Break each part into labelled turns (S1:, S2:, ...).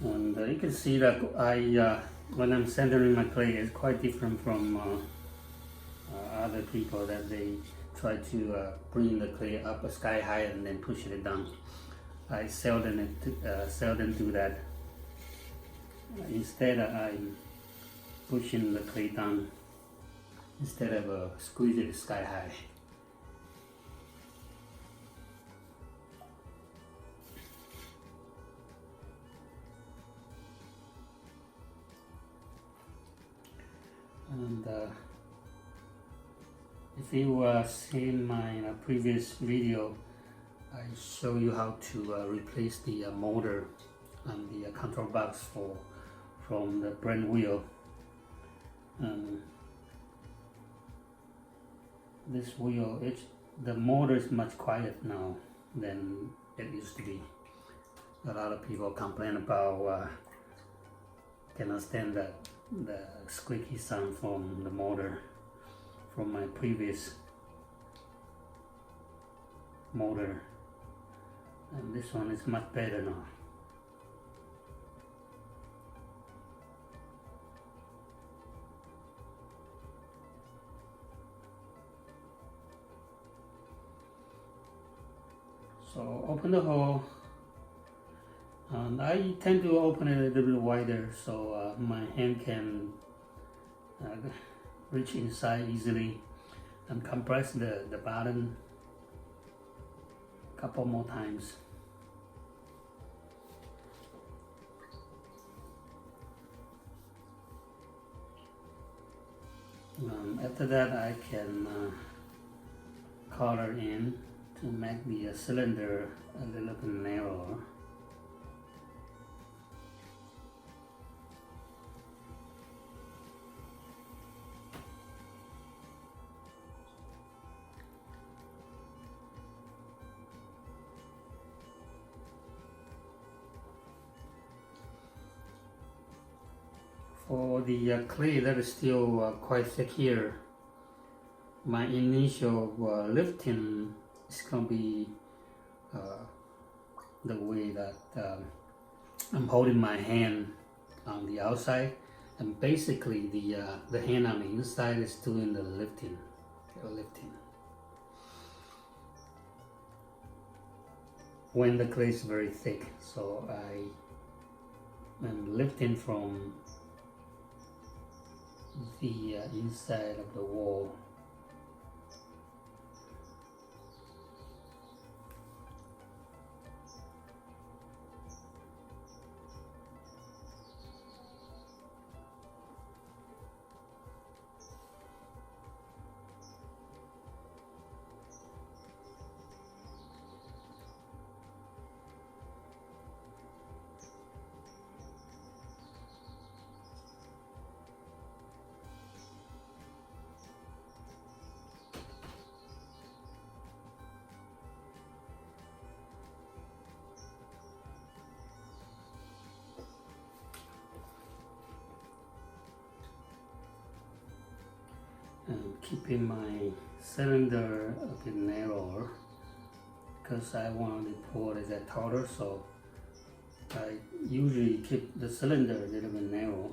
S1: And you can see that when I'm centering my clay, it's quite different from other people that they try to bring the clay up sky high and then push it down. I seldom do that. Instead, I'm pushing the clay down instead of squeezing it sky high. And if you seen my previous video, I show you how to replace the motor and the control box from the brand wheel. This wheel, the motor is much quieter now than it used to be. A lot of people complain about cannot stand the squeaky sound from the motor from my previous motor, and this one is much better now. So open the hole, and I tend to open it a little bit wider so my hand can reach inside easily, and compress the bottom a couple more times. After that, I can color in to make the cylinder a little bit narrower. For the clay that is still quite thick here, my initial lifting is going to be the way that I'm holding my hand on the outside, and basically the hand on the inside is doing the lifting. When the clay is very thick, so I am lifting from the inside of the wall. And keeping my cylinder a bit narrower because I want to pour it at taller, so I usually keep the cylinder a little bit narrow.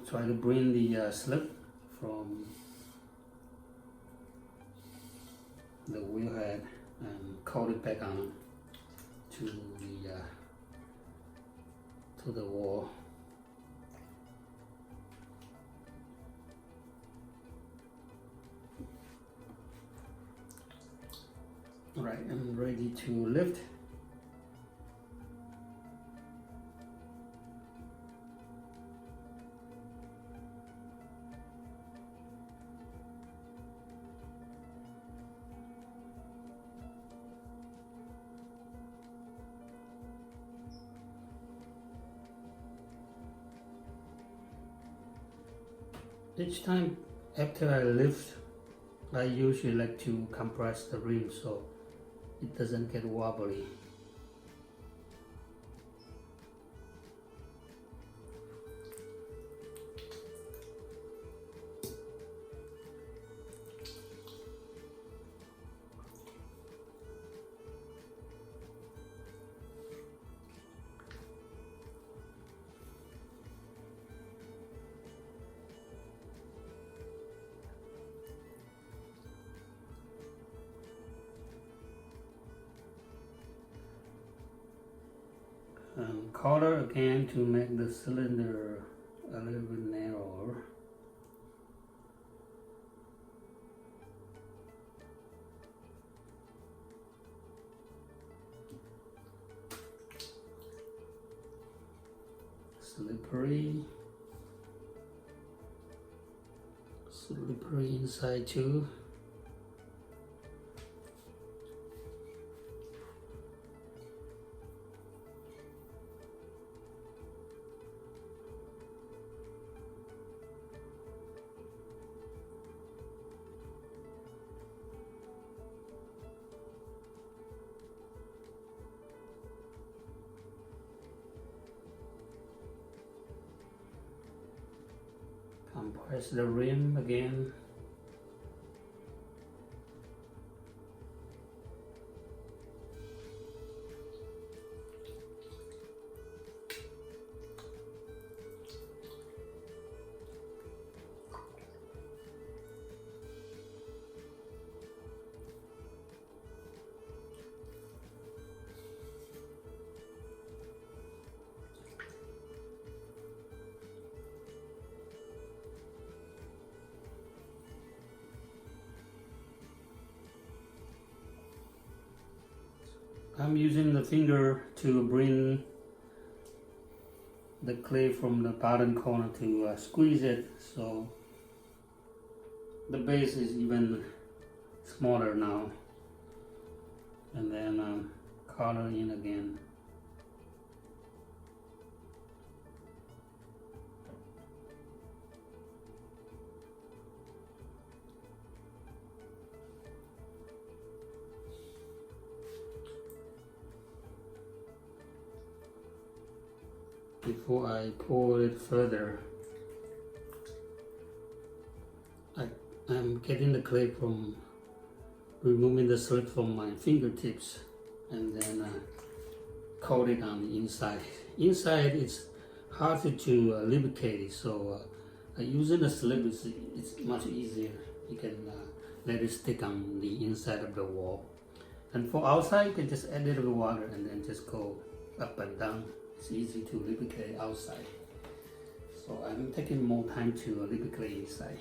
S1: Try to bring the slip from the wheel head and coat it back on to the wall. Alright, I'm ready to lift. Each time after I lift, I usually like to compress the rim so it doesn't get wobbly. And color again to make the cylinder a little bit narrower. Slippery inside too. Compress the rim again. I'm using the finger to bring the clay from the bottom corner to squeeze it, so the base is even smaller now. And then color in again. Before I pour it further, I'm getting the clay from removing the slit from my fingertips, and then coat it on the inside. Inside it's hard to lubricate it, so using the slip it's much easier. You can let it stick on the inside of the wall. And for outside, you can just add a little water and then just go up and down. It's easy to lubricate outside. So I'm taking more time to lubricate inside.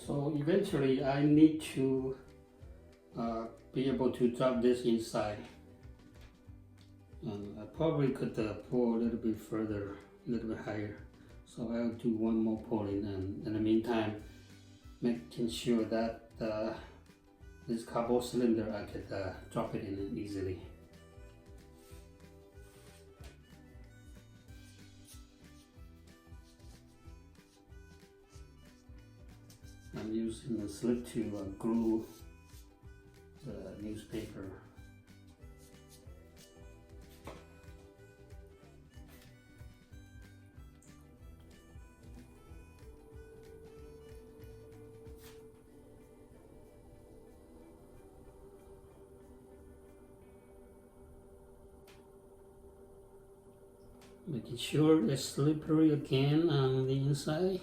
S1: So eventually I need to be able to drop this inside. And I probably could pour a little bit further, a little bit higher. So I'll do one more pouring, and in the meantime making sure that this cardboard cylinder I could drop it in easily. I'm using a slit to glue the newspaper. Making sure it's slippery again on the inside.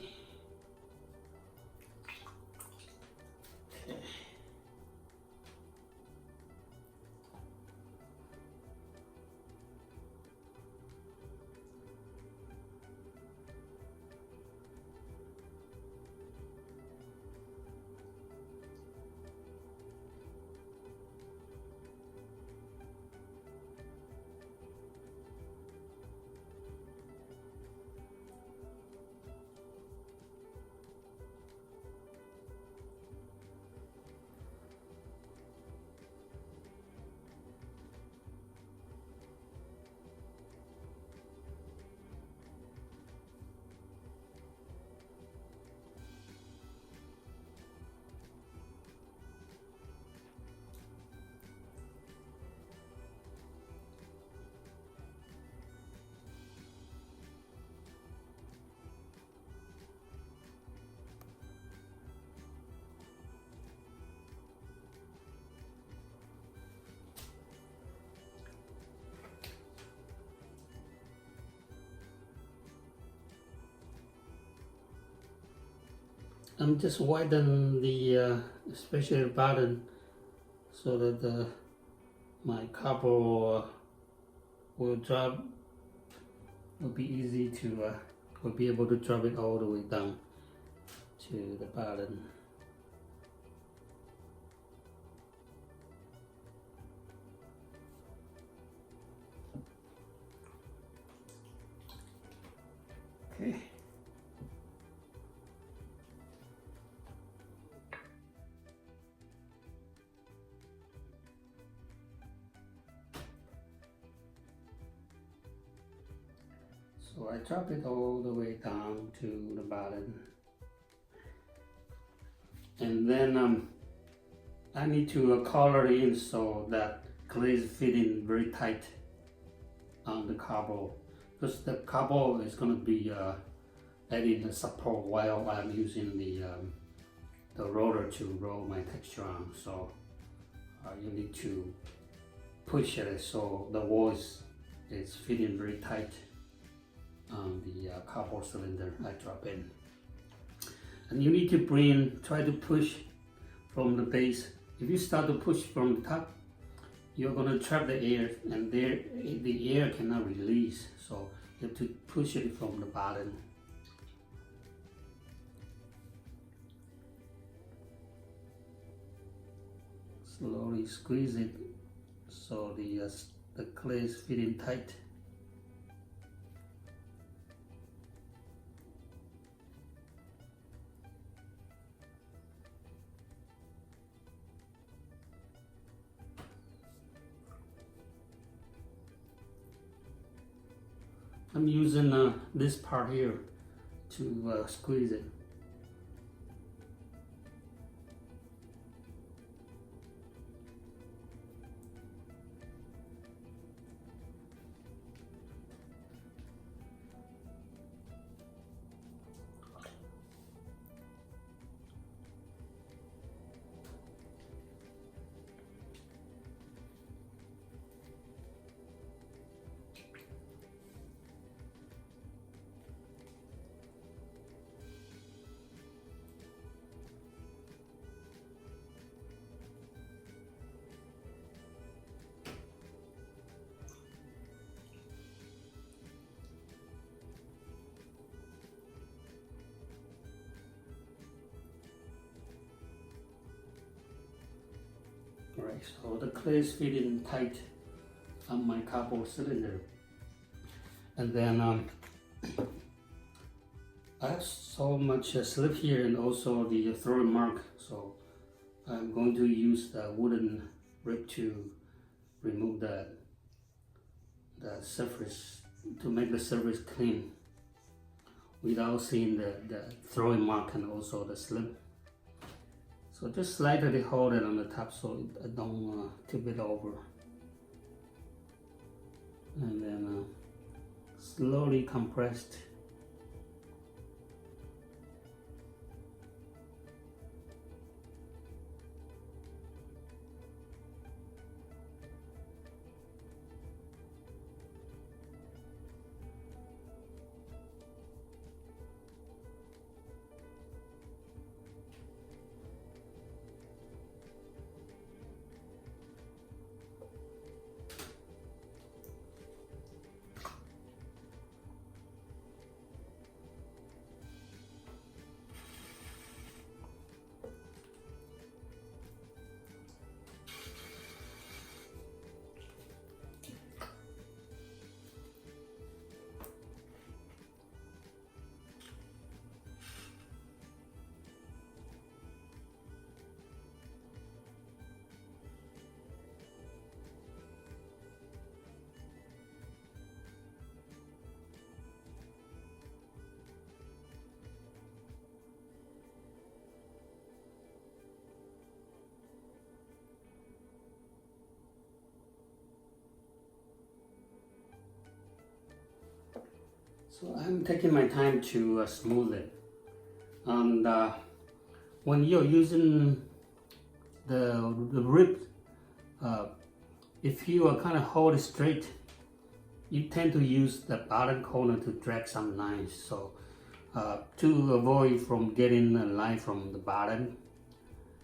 S1: I'm just widen the especially the bottom so that my cardboard will drop. Will be easy to will be able to drop it all the way down to the bottom. Okay. So I drop it all the way down to the bottom. And then I need to color in so that clay is fitting very tight on the cardboard. Because the cardboard is going to be adding the support while I'm using the roller to roll my texture on. So you need to push it so the wall is fitting very tight on the cardboard cylinder I drop in. And you need to try to push from the base. If you start to push from the top, you're going to trap the air, and the air cannot release. So you have to push it from the bottom. Slowly squeeze it so the clay is fitting tight. I'm using this part here to squeeze it. Alright, so the clay is fitting tight on my cardboard cylinder. And then I have so much slip here and also the throwing mark, so I'm going to use the wooden rib to remove the surface, to make the surface clean without seeing the throwing mark and also the slip. So just slightly hold it on the top so I don't tip it over. And then slowly compressed. So I'm taking my time to smooth it. And when you're using the rib, if you kind of hold it straight, you tend to use the bottom corner to drag some lines. So to avoid from getting a line from the bottom.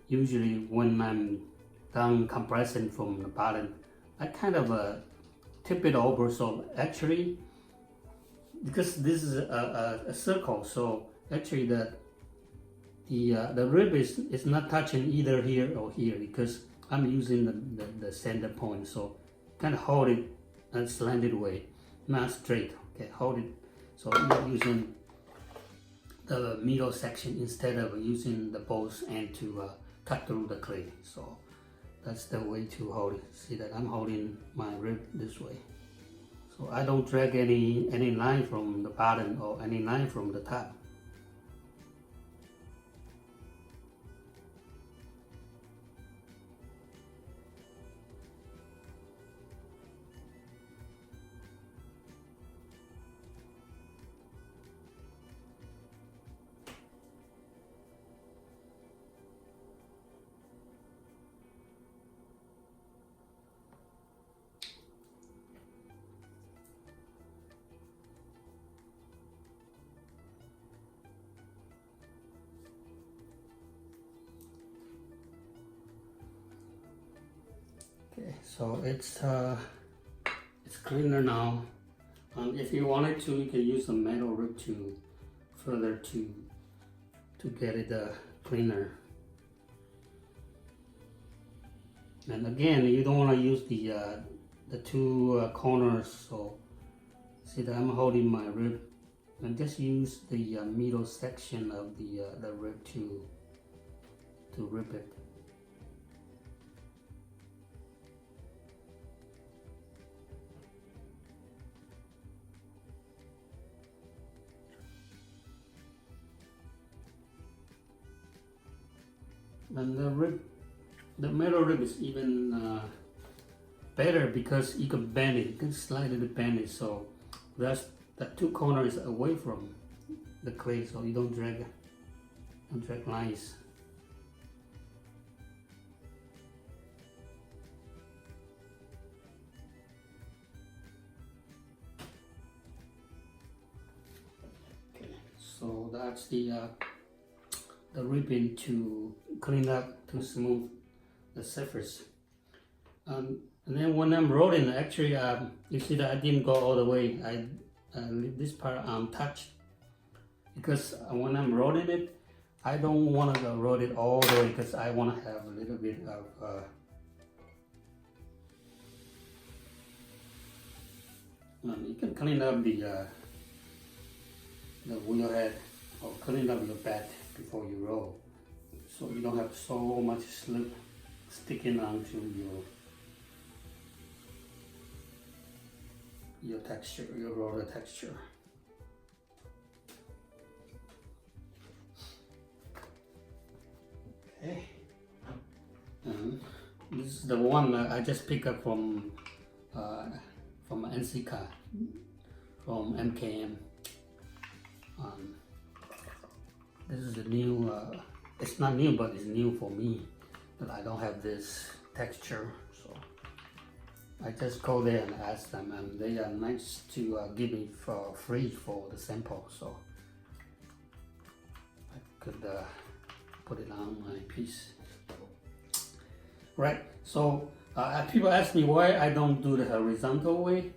S1: Usually when I'm done compressing from the bottom, I kind of tip it over. So actually, because this is a circle, so actually the rib is not touching either here or here, because I'm using the center point. So kind of hold it a slanted way, not straight. Okay, hold it. So I'm using the middle section instead of using the both end to cut through the clay. So that's the way to hold it. See that I'm holding my rib this way. So I don't drag any line from the bottom or any line from the top. Okay, so it's cleaner now. If you wanted to, you can use a metal rib to further to get it cleaner. And again, you don't want to use the two corners. So see that I'm holding my rib, and just use the middle section of the rib to rip it. And the metal rib is even better because you can bend it, you can slightly bend it, so that's the two corners away from the clay, so you don't drag lines. Okay, so that's the ribbon to clean up, to smooth the surface. And then when I'm rolling, actually, you see that I didn't go all the way. I leave this part untouched, because when I'm rolling it, I don't want to roll it all the way, because I want to have a little bit of you can clean up the wheel head, or clean up your bed before you roll, so you don't have so much slip sticking onto your texture, your roller texture. Okay, and this is the one I just picked up from NC car, from MKM. This is the new, it's not new, but it's new for me, that I don't have this texture. So I just go there and ask them, and they are nice to give me for free for the sample. So I could put it on my piece. Right, so people ask me why I don't do the horizontal way,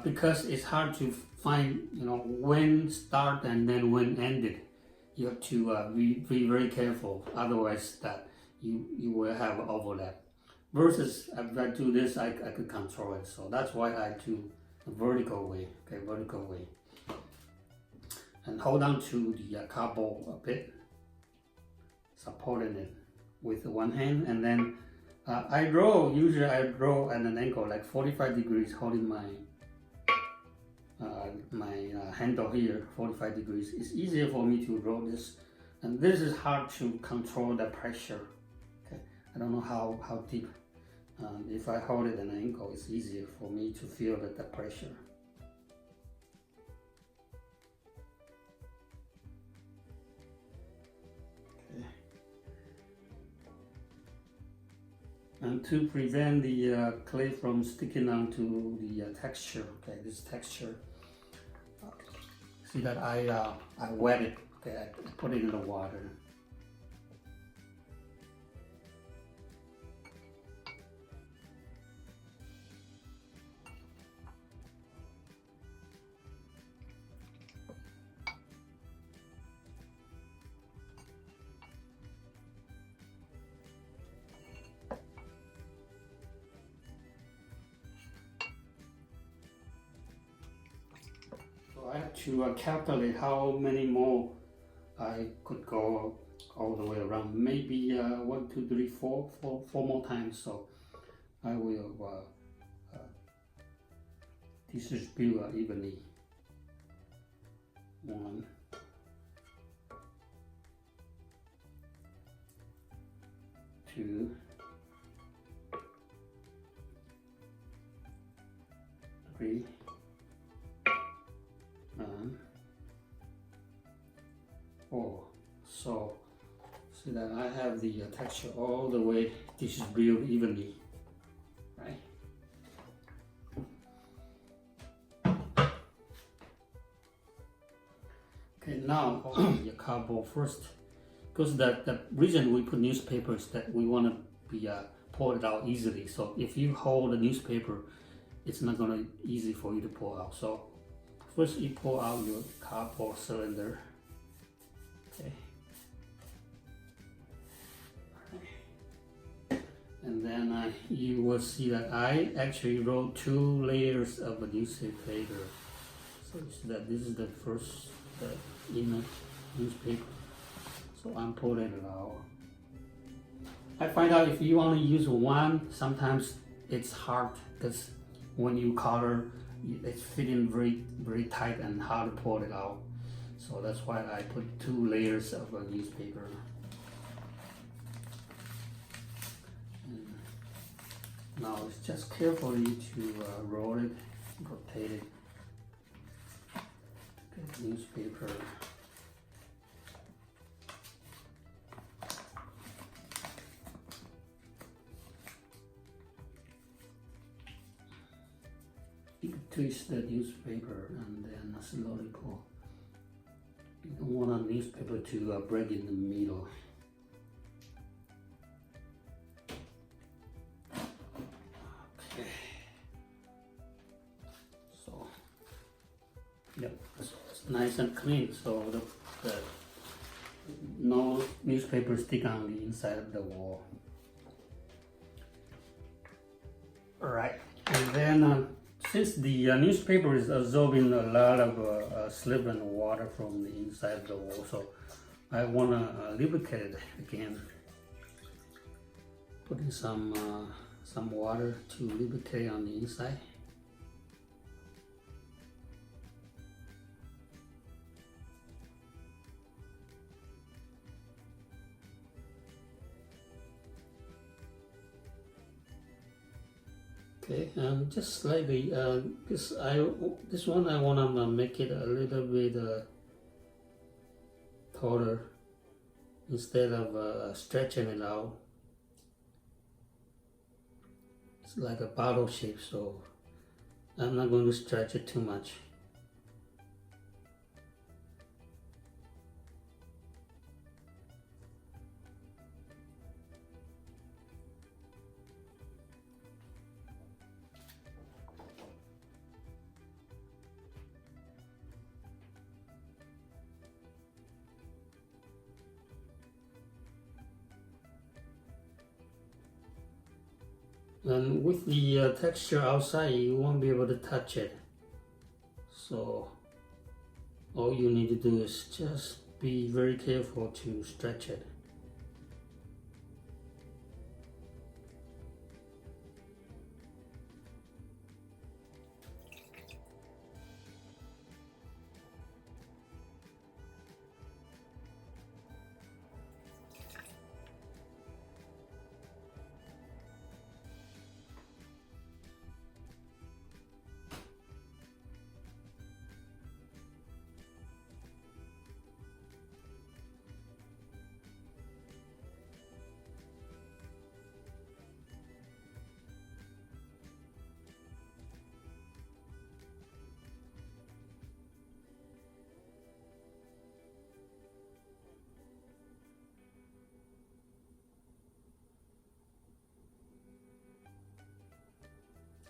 S1: because it's hard to find, when start and then when ended. You have to be very careful, otherwise that you will have overlap. Versus if I do this, I could control it. So that's why I do a vertical way. Okay, vertical way. And hold on to the cardboard a bit, supporting it with one hand, and then usually I roll at an angle like 45 degrees, holding my handle here 45 degrees. It's easier for me to roll this, and this is hard to control the pressure. Okay, I don't know how deep. If I hold it at an angle, it's easier for me to feel the pressure. Okay. And to prevent the clay from sticking onto the texture, okay, this texture, See that I wet it. Okay, I put it in the water. I have to calculate how many more I could go all the way around. Maybe 1, 2, 3, 4 more times. So I will distribute evenly. 1, 2, 3. 4. So that I have the texture all the way distributed evenly, right? Okay, now your cardboard first, because the reason we put newspaper is that we want to be poured out easily. So if you hold the newspaper, it's not gonna easy for you to pour out. So first you pour out your cardboard cylinder. Okay. And then you will see that I actually wrote 2 layers of a newspaper. So that this is the first inner newspaper. So I'm pulling it out. I find out if you only use one, sometimes it's hard because when you color, it's fitting very tight and hard to pull it out. So that's why I put 2 layers of a newspaper. And now it's just carefully to roll it, rotate it. Get the newspaper. You twist the newspaper and then slowly pull. You don't want a newspaper to break in the middle. Okay. So, yep, it's nice and clean. So the no newspaper stick on the inside of the wall. All right, and then. Since the newspaper is absorbing a lot of slip and water from the inside of the wall, so I want to lubricate it again. Putting some water to lubricate on the inside. Okay, just slightly. This one I want to make it a little bit taller instead of stretching it out. It's like a bottle shape, so I'm not going to stretch it too much. And with the texture outside, you won't be able to touch it. So all you need to do is just be very careful to stretch it.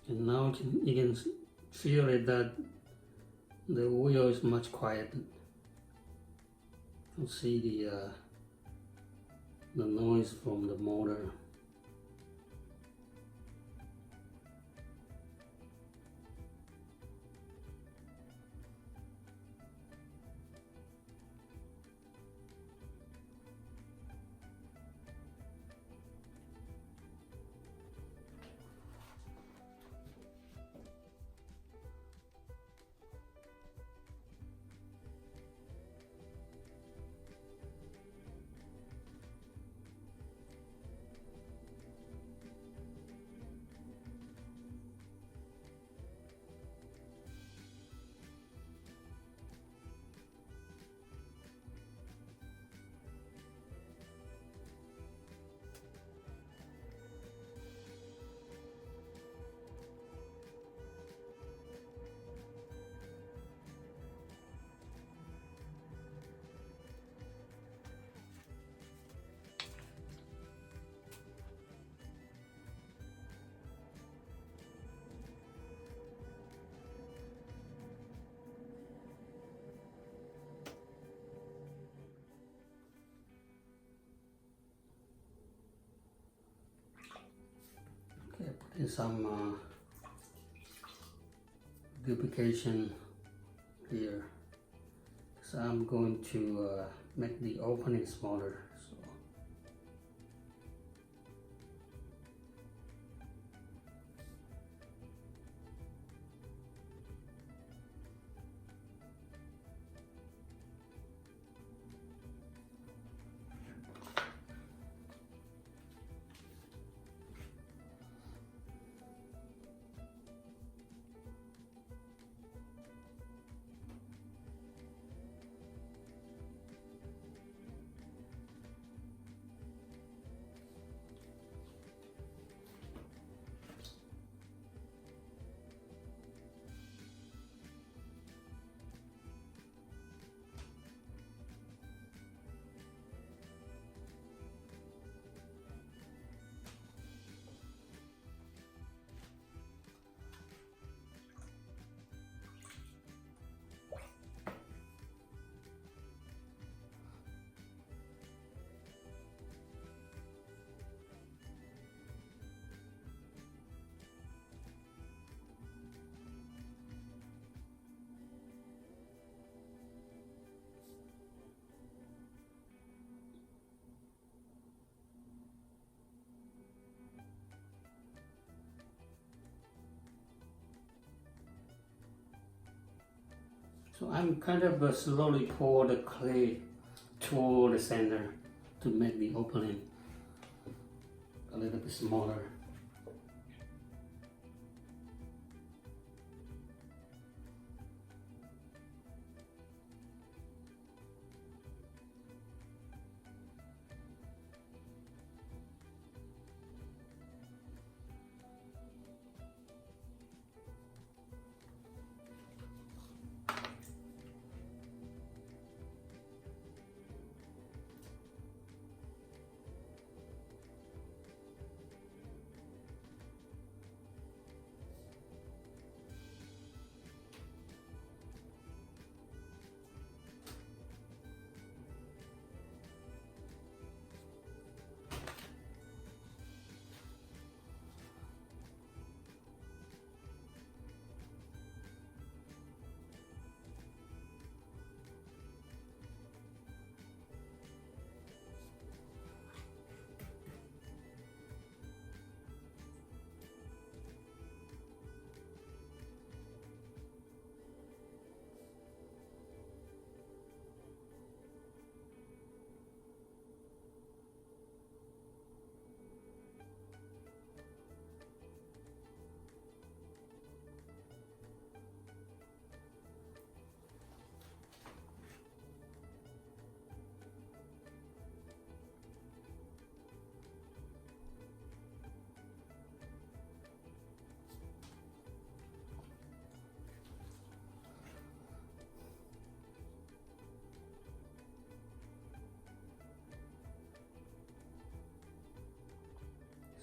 S1: And now you can feel it that the wheel is much quieter. You can see the noise from the motor. Okay, put in some lubrication here. So I'm going to make the opening smaller. So I'm kind of slowly pour the clay toward the center to make the opening a little bit smaller.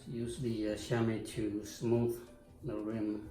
S1: Use the chamois to smooth the rim.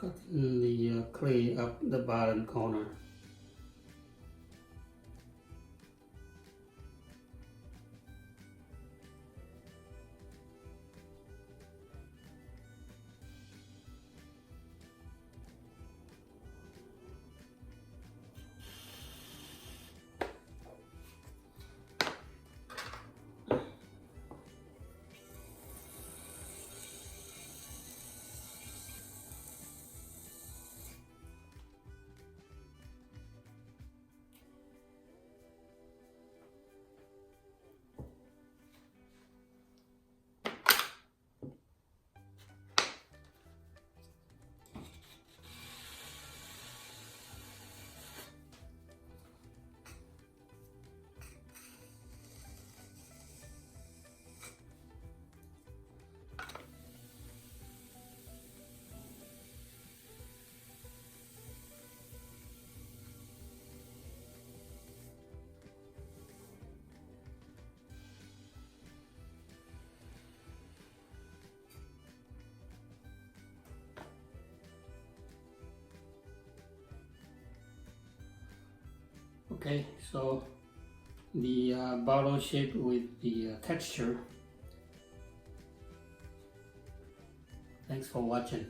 S1: Cut the clay up the bottom corner. Okay, so the bottle shape with the texture. Thanks for watching.